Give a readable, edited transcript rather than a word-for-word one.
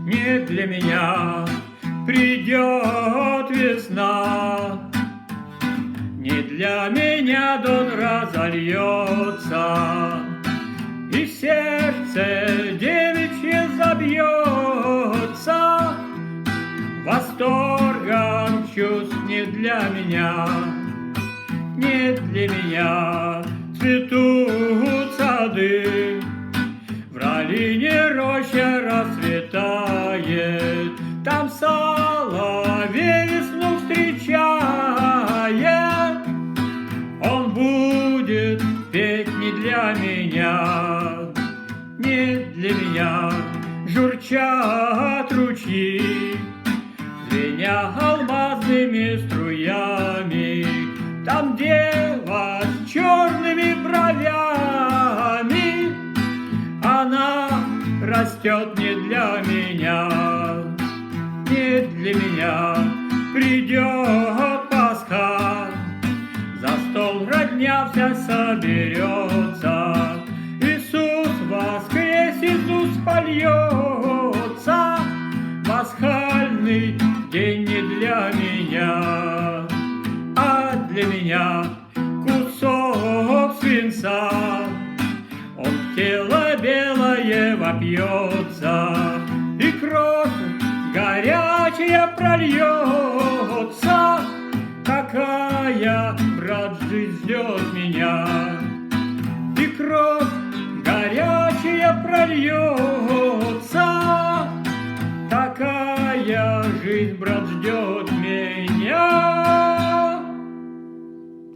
не для меня придет весна. Не для меня Дон разольется, и сердце девичье забьется восторгом чувств. Не для меня, не для меня цветут сады, в Ралине роща расцветает, там соловей весну встречает. Он будет петь не для меня, не для меня журчат ручьи, звеня алмазными струями. Там дева с черными бровями, она растет не для меня, не для меня придет Пасха. За стол родня вся соберется, Иисус воскрес, Иисус польется. Пасхальный день не для меня, а для меня кусок свинца. Он в тело белое вопьется, и кровь горячая прольется. Какая, брат, жизнь ждет меня, и кровь горячая прольется.